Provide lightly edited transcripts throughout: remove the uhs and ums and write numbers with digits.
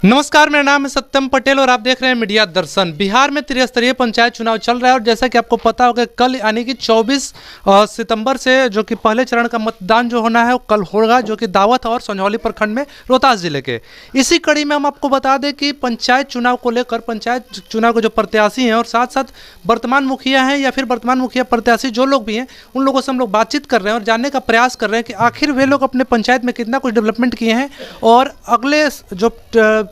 नमस्कार, मेरा नाम है सत्यम पटेल और आप देख रहे हैं मीडिया दर्शन। बिहार में त्रिस्तरीय पंचायत चुनाव चल रहा है और जैसा कि आपको पता होगा कल यानी कि 24 सितंबर से जो कि पहले चरण का मतदान जो होना है वो कल होगा, जो कि दावत और संझौली प्रखंड में रोहतास जिले के। इसी कड़ी में हम आपको बता दें कि पंचायत चुनाव को लेकर पंचायत चुनाव के जो प्रत्याशी हैं और साथ साथ वर्तमान मुखिया हैं या फिर वर्तमान मुखिया प्रत्याशी जो लोग भी हैं उन लोगों से हम लोग बातचीत कर रहे हैं और जानने का प्रयास कर रहे हैं कि आखिर वे लोग अपने पंचायत में कितना कुछ डेवलपमेंट किए हैं और अगले जो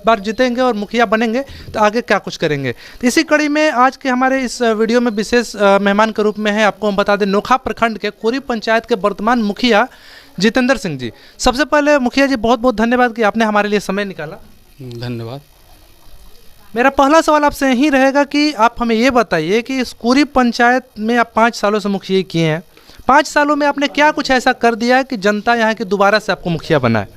बार जीतेंगे और मुखिया बनेंगे तो आगे क्या कुछ करेंगे। तो इसी कड़ी में आज के हमारे इस वीडियो में विशेष मेहमान के रूप में है, आपको हम बता दें, नोखा प्रखंड के कोरी पंचायत के वर्तमान मुखिया जितेंद्र सिंह जी। सबसे पहले मुखिया जी बहुत बहुत धन्यवाद कि आपने हमारे लिए समय निकाला। धन्यवाद। मेरा पहला सवाल आपसे यही रहेगा कि आप हमें ये बताइए कि इस कोरी पंचायत में आप 5 सालों से मुखिया किए हैं, 5 सालों में आपने क्या कुछ ऐसा कर दिया है कि जनता यहाँ की दोबारा से आपको मुखिया बनाए।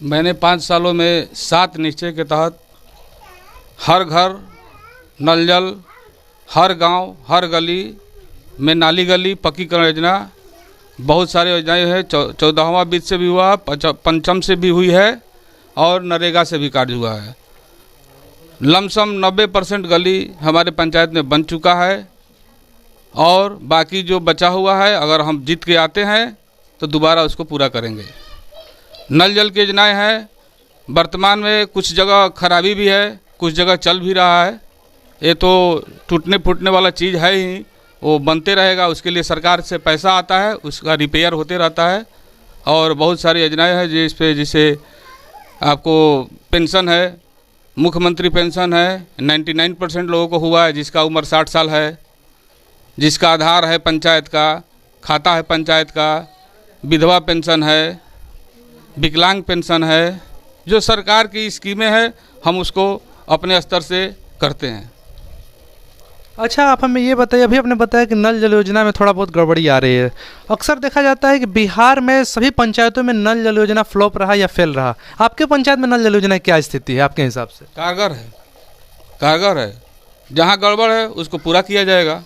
मैंने 5 सालों में 7 निश्चय के तहत हर घर नल जल, हर गांव, हर गली में नाली गली पक्कीकरण योजना, बहुत सारी योजनाएं हैं। 14वां वित्त से भी हुआ, पंचम से भी हुई है और नरेगा से भी कार्य हुआ है। लमसम 90% गली हमारे पंचायत में बन चुका है और बाकी जो बचा हुआ है अगर हम जीत के आते हैं तो दोबारा उसको पूरा करेंगे। नल जल की योजनाएँ हैं, वर्तमान में कुछ जगह खराबी भी है, कुछ जगह चल भी रहा है। ये तो टूटने फूटने वाला चीज़ है ही, वो बनते रहेगा, उसके लिए सरकार से पैसा आता है, उसका रिपेयर होते रहता है। और बहुत सारी योजनाएं हैं जिस पे जैसे आपको पेंशन है, मुख्यमंत्री पेंशन है, 99% लोगों को हुआ है जिसका उम्र 60 साल है, जिसका आधार है पंचायत का, खाता है पंचायत का, विधवा पेंशन है, विकलांग पेंशन है। जो सरकार की स्कीमें हैं हम उसको अपने स्तर से करते हैं। अच्छा, आप हमें ये बताइए, अभी आपने बताया कि नल जल योजना में थोड़ा बहुत गड़बड़ी आ रही है। अक्सर देखा जाता है कि बिहार में सभी पंचायतों में नल जल योजना फ्लॉप रहा या फेल रहा। आपके पंचायत में नल जल योजना की क्या स्थिति है आपके हिसाब से? कारगर है, कारगर है। जहाँ गड़बड़ है उसको पूरा किया जाएगा।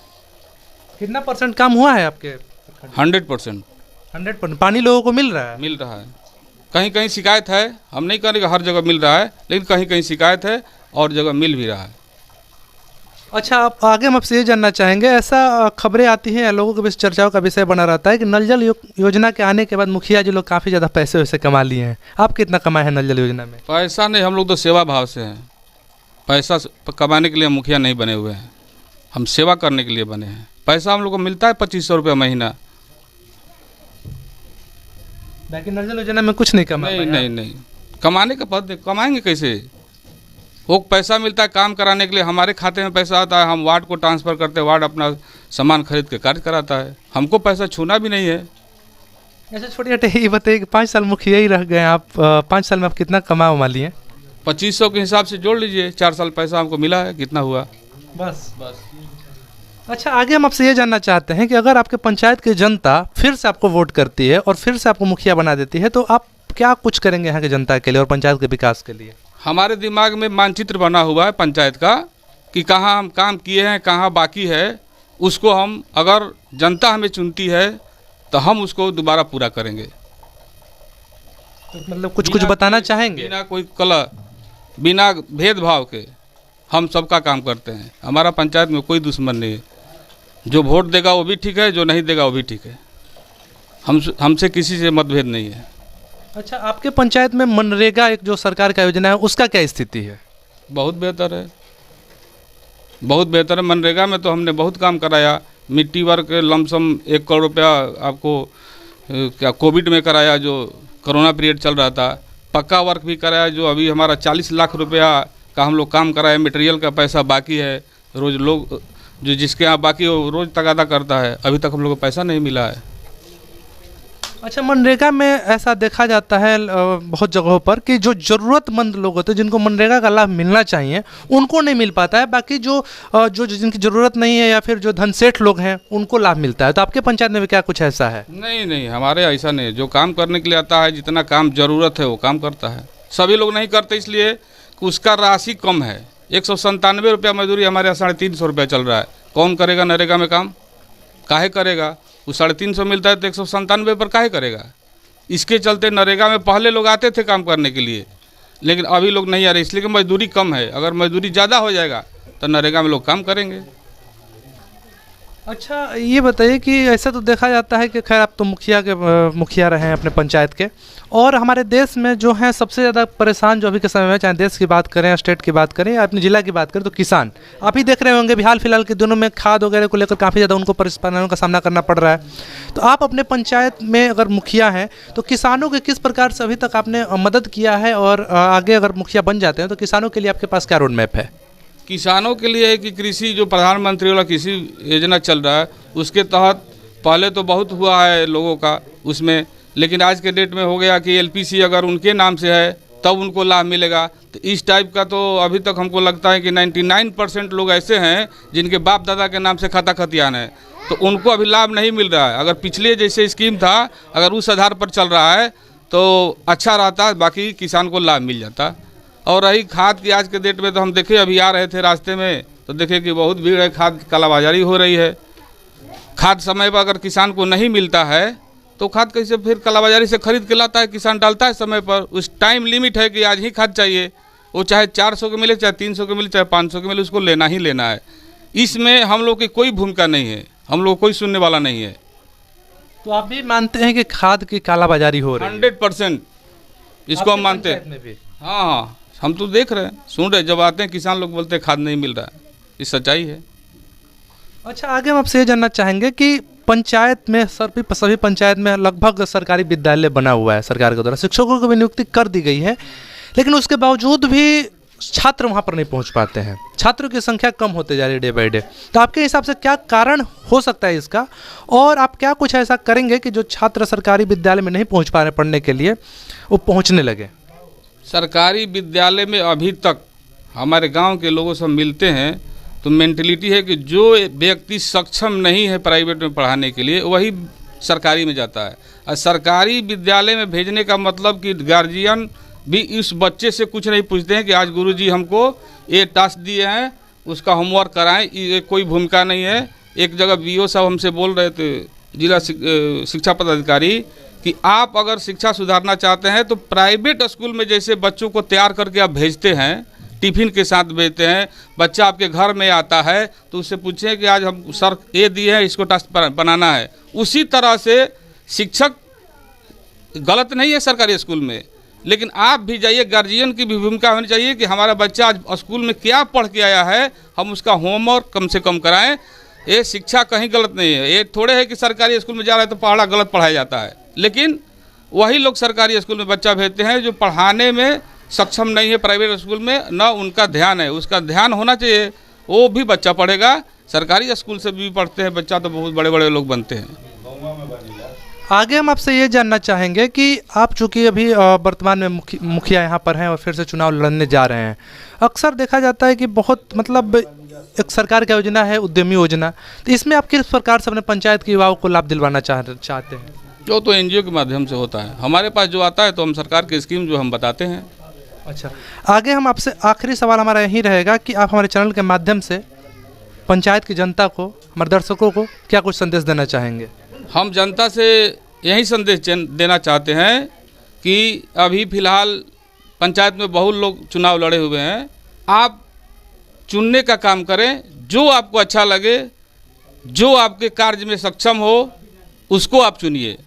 कितना % काम हुआ है आपके? 100%। 100% पानी लोगों को मिल रहा है? मिल रहा है। कहीं कहीं शिकायत है, हम नहीं करेंगे हर जगह मिल रहा है, लेकिन कहीं कहीं शिकायत है और जगह मिल भी रहा है। अच्छा, आप आगे हम आपसे ये जानना चाहेंगे, ऐसा खबरें आती हैं, लोगों के बीच चर्चाओं का विषय बना रहता है कि नल जल योजना के आने के बाद मुखिया जी लोग काफ़ी ज़्यादा पैसे वैसे कमा लिए हैं। आप कितना कमाए हैं नल जल योजना में? पैसा नहीं, हम लोग तो सेवा भाव से हैं। पैसा कमाने के लिए मुखिया नहीं बने हुए हैं, हम सेवा करने के लिए बने हैं। पैसा हम लोग को मिलता है 2500 रुपये महीना। बाकी नल जल योजना में कुछ नहीं कमा? नहीं, कमाने का पद कमाएंगे कैसे? वो पैसा मिलता है काम कराने के लिए, हमारे खाते में पैसा आता है, हम वार्ड को ट्रांसफ़र करते हैं, वार्ड अपना सामान खरीद के कार्य कराता है, हमको पैसा छूना भी नहीं है। ऐसे छोटे छोटे ये बताइए कि 5 साल मुखिया ही रह गए आप, 5 साल में आप कितना कमा लिए? 2500 के हिसाब से जोड़ लीजिए, 4 साल पैसा हमको मिला है, कितना हुआ? बस। अच्छा, आगे हम आपसे ये जानना चाहते हैं कि अगर आपके पंचायत की जनता फिर से आपको वोट करती है और फिर से आपको मुखिया बना देती है तो आप क्या कुछ करेंगे यहाँ की जनता के लिए और पंचायत के विकास के लिए? हमारे दिमाग में मानचित्र बना हुआ है पंचायत का कि कहाँ हम काम किए हैं, कहाँ बाकी है, उसको हम अगर जनता हमें चुनती है तो हम उसको दोबारा पूरा करेंगे। तो मतलब कुछ बताना चाहेंगे? बिना कोई कला, बिना भेदभाव के हम सबका काम करते हैं। हमारा पंचायत में कोई दुश्मन नहीं है, जो वोट देगा वो भी ठीक है, जो नहीं देगा वो भी ठीक है। हमसे किसी से मतभेद नहीं है। अच्छा, आपके पंचायत में मनरेगा एक जो सरकार का योजना है उसका क्या स्थिति है? बहुत बेहतर है, बहुत बेहतर है। मनरेगा में तो हमने बहुत काम कराया। मिट्टी वर्क लमसम 1 करोड़ रुपया आपको क्या कोविड में कराया, जो कोरोना पीरियड चल रहा था। पक्का वर्क भी कराया, जो अभी हमारा 40 लाख रुपया का हम लोग काम कराया। मटेरियल का पैसा बाकी है, रोज़ लोग जो जिसके यहाँ बाकी हो रोज़ तगादा करता है, अभी तक हम लोग को पैसा नहीं मिला है। अच्छा, मनरेगा में ऐसा देखा जाता है बहुत जगहों पर कि जो ज़रूरतमंद लोग होते हैं जिनको मनरेगा का लाभ मिलना चाहिए उनको नहीं मिल पाता है, बाकी जो जिनकी ज़रूरत नहीं है या फिर जो धनसेठ लोग हैं उनको लाभ मिलता है। तो आपके पंचायत में भी क्या कुछ ऐसा है? नहीं, हमारे ऐसा नहीं। जो काम करने के लिए आता है, जितना काम ज़रूरत है वो काम करता है। सभी लोग नहीं करते इसलिए कि उसका राशि कम है। 197 रुपया मजदूरी हमारे यहाँ 350 रुपया चल रहा है। कौन करेगा नरेगा में काम? काहे करेगा? वो 350 मिलता है तो 197 पर काहे करेगा? इसके चलते नरेगा में पहले लोग आते थे काम करने के लिए, लेकिन अभी लोग नहीं आ रहे, इसलिए कि मजदूरी कम है। अगर मजदूरी ज़्यादा हो जाएगा तो नरेगा में लोग काम करेंगे। अच्छा, ये बताइए कि ऐसा तो देखा जाता है कि खैर आप तो मुखिया रहे हैं अपने पंचायत के, और हमारे देश में जो हैं सबसे ज़्यादा परेशान जो अभी के समय में, चाहे देश की बात करें, स्टेट की बात करें या अपने ज़िला की बात करें, तो किसान। आप ही देख रहे होंगे भी हाल फिलहाल के दिनों में खाद वगैरह को लेकर काफ़ी ज़्यादा उनको परेशानियों का सामना करना पड़ रहा है। तो आप अपने पंचायत में अगर मुखिया हैं तो किसानों के किस प्रकार से अभी तक आपने मदद किया है, और आगे अगर मुखिया बन जाते हैं तो किसानों के लिए आपके पास क्या रोड मैप है? किसानों के लिए है कि कृषि जो प्रधानमंत्री वाला कृषि योजना चल रहा है उसके तहत पहले तो बहुत हुआ है लोगों का उसमें, लेकिन आज के डेट में हो गया कि एलपीसी अगर उनके नाम से है तब उनको लाभ मिलेगा। तो इस टाइप का तो अभी तक हमको लगता है कि 99% लोग ऐसे हैं जिनके बाप दादा के नाम से खाता खतियान है, तो उनको अभी लाभ नहीं मिल रहा है। अगर पिछले जैसे स्कीम था अगर उस आधार पर चल रहा है तो अच्छा रहता, बाकी किसान को लाभ मिल जाता। और रही खाद की, आज के डेट में तो हम देखे अभी आ रहे थे रास्ते में तो देखे कि बहुत भीड़ है, खाद कालाबाजारी हो रही है। खाद समय पर अगर किसान को नहीं मिलता है तो खाद कैसे फिर कालाबाजारी से खरीद के लाता है, किसान डालता है समय पर। उस टाइम लिमिट है कि आज ही खाद चाहिए, वो चाहे 400 के मिले, चाहे 300 के मिले, चाहे 500 के मिले, उसको लेना ही लेना है। इसमें हम लोग की कोई भूमिका नहीं है, हम लोग कोई सुनने वाला नहीं है। तो आप भी मानते हैं कि खाद की कालाबाजारी हो रही है? 100% इसको हम मानते हैं। हाँ, हम तो देख रहे हैं, सुन रहे, जब आते हैं किसान लोग बोलते हैं खाद नहीं मिल रहा है, ये सच्चाई है। अच्छा, आगे हम आपसे ये जानना चाहेंगे कि पंचायत में सभी पंचायत में लगभग सरकारी विद्यालय बना हुआ है, सरकार के द्वारा शिक्षकों की भी नियुक्ति कर दी गई है, लेकिन उसके बावजूद भी छात्र वहाँ पर नहीं पहुँच पाते हैं, छात्रों की संख्या कम होते जा रही है डे बाई डे। तो आपके हिसाब से क्या कारण हो सकता है इसका, और आप क्या कुछ ऐसा करेंगे कि जो छात्र सरकारी विद्यालय में नहीं पहुँच पा रहे पढ़ने के लिए वो पहुँचने लगे? सरकारी विद्यालय में अभी तक हमारे गांव के लोगों से मिलते हैं तो मेंटलिटी है कि जो व्यक्ति सक्षम नहीं है प्राइवेट में पढ़ाने के लिए वही सरकारी में जाता है। और सरकारी विद्यालय में भेजने का मतलब कि गार्जियन भी इस बच्चे से कुछ नहीं पूछते हैं कि आज गुरुजी हमको ये टास्क दिए हैं उसका होमवर्क कराएं, ये कोई भूमिका नहीं है। एक जगह बीओ साहब हमसे बोल रहे थे, जिला शिक्षा पदाधिकारी, कि आप अगर शिक्षा सुधारना चाहते हैं तो प्राइवेट स्कूल में जैसे बच्चों को तैयार करके आप भेजते हैं, टिफ़िन के साथ भेजते हैं, बच्चा आपके घर में आता है तो उससे पूछें कि आज हम सर ये दिए हैं, इसको टास्क बनाना है। उसी तरह से शिक्षक गलत नहीं है सरकारी स्कूल में, लेकिन आप भी जाइए, गार्जियन की भी भूमिका होनी चाहिए कि हमारा बच्चा आज स्कूल में क्या पढ़ के आया है, हम उसका होमवर्क कम से कम कराएं। ये शिक्षा कहीं गलत नहीं है, ये थोड़े है कि सरकारी स्कूल में जा रहा है तो पढ़ा गलत पढ़ाया जाता है, लेकिन वही लोग सरकारी स्कूल में बच्चा भेजते हैं जो पढ़ाने में सक्षम नहीं है प्राइवेट स्कूल में, न उनका ध्यान है। उसका ध्यान होना चाहिए, वो भी बच्चा पढ़ेगा। सरकारी स्कूल से भी पढ़ते हैं बच्चा तो बहुत बड़े बड़े लोग बनते हैं। आगे हम आपसे ये जानना चाहेंगे कि आप चूँकि अभी वर्तमान में मुखिया यहाँ पर हैं और फिर से चुनाव लड़ने जा रहे हैं, अक्सर देखा जाता है कि बहुत मतलब एक सरकार की योजना है उद्यमी योजना, तो इसमें आप किस प्रकार से अपने पंचायत के युवाओं को लाभ दिलवाना चाहते हैं? जो तो एनजीओ के माध्यम से होता है, हमारे पास जो आता है तो हम सरकार की स्कीम जो हम बताते हैं। अच्छा, आगे हम आपसे आखिरी सवाल हमारा यही रहेगा कि आप हमारे चैनल के माध्यम से पंचायत की जनता को, हमारे दर्शकों को क्या कुछ संदेश देना चाहेंगे? हम जनता से यही संदेश देना चाहते हैं कि अभी फ़िलहाल पंचायत में बहुत लोग चुनाव लड़े हुए हैं, आप चुनने का काम करें, जो आपको अच्छा लगे, जो आपके कार्य में सक्षम हो उसको आप चुनिए।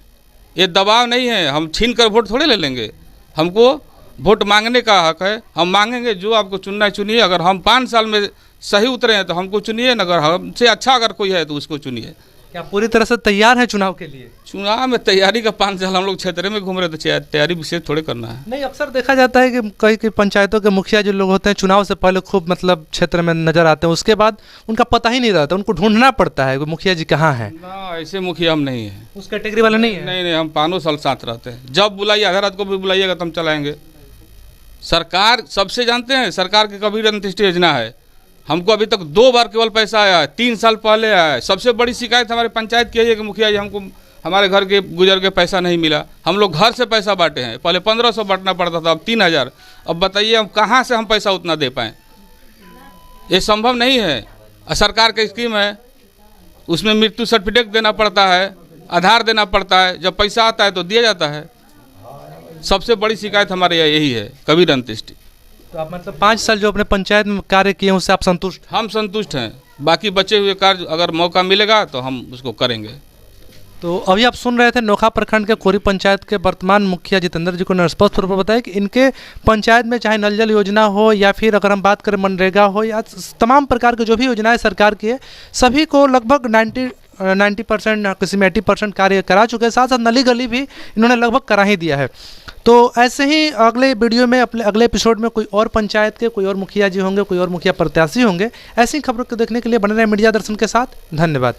ये दबाव नहीं है, हम छीन कर वोट थोड़े ले लेंगे, हमको वोट मांगने का हक है, हम मांगेंगे। जो आपको चुनना है चुनिए, अगर हम 5 साल में सही उतरे हैं तो हमको चुनिए, अगर हमसे अच्छा अगर कोई है तो उसको चुनिए। क्या पूरी तरह से तैयार है चुनाव के लिए? चुनाव में तैयारी का 5 साल हम लोग क्षेत्र में घूम रहे तो तैयारी विशेष थोड़े करना है। नहीं, अक्सर देखा जाता है कि कई पंचायतों के मुखिया जो लोग होते हैं चुनाव से पहले खूब मतलब क्षेत्र में नजर आते हैं, उसके बाद उनका पता ही नहीं रहता, उनको ढूंढना पड़ता है कि मुखिया जी कहाँ हैं। ना, ऐसे मुखिया हम नहीं हैं, उस कैटेगरी वाले नहीं है। नहीं, हम 5 साल साथ रहते हैं। जब बुलाइए, आधा रात को भी बुलाइएगा तो हम चलाएंगे। सरकार सबसे जानते हैं, सरकार की कभी अंत्येष्टि योजना है, हमको अभी तक 2 बार केवल पैसा आया है, 3 साल पहले आया है। सबसे बड़ी शिकायत हमारे पंचायत की है कि मुखिया जी हमको हमारे घर के गुजर के पैसा नहीं मिला। हम लोग घर से पैसा बांटे हैं, पहले 1500 बांटना पड़ता था, अब 3000। अब बताइए हम कहाँ से हम पैसा उतना दे पाएँ, ये संभव नहीं है। सरकार की स्कीम है, उसमें मृत्यु सर्टिफिकेट देना पड़ता है, आधार देना पड़ता है, जब पैसा आता है तो दिया जाता है। सबसे बड़ी शिकायत हमारे यहाँ यही है, कबीर अंत्येष्टि। तो आप मतलब 5 साल जो अपने पंचायत में कार्य किए हैं उससे आप संतुष्ट? हम संतुष्ट हैं, बाकी बचे हुए कार्य अगर मौका मिलेगा तो हम उसको करेंगे। तो अभी आप सुन रहे थे नोखा प्रखंड के कोरी पंचायत के वर्तमान मुखिया जितेंद्र जी को ने स्पष्ट तौर पर बताया कि इनके पंचायत में चाहे नल जल योजना हो या फिर अगर हम बात करें मनरेगा हो या तमाम प्रकार की जो भी योजनाएं सरकार की है, सभी को लगभग 90% किसी में 80% कार्य करा चुके हैं। साथ साथ नली गली भी इन्होंने लगभग करा ही दिया है। तो ऐसे ही अगले वीडियो में अपने अगले एपिसोड में कोई और पंचायत के कोई और मुखिया जी होंगे, कोई और मुखिया प्रत्याशी होंगे। ऐसी खबरों को देखने के लिए बने रहे मीडिया दर्शन के साथ। धन्यवाद।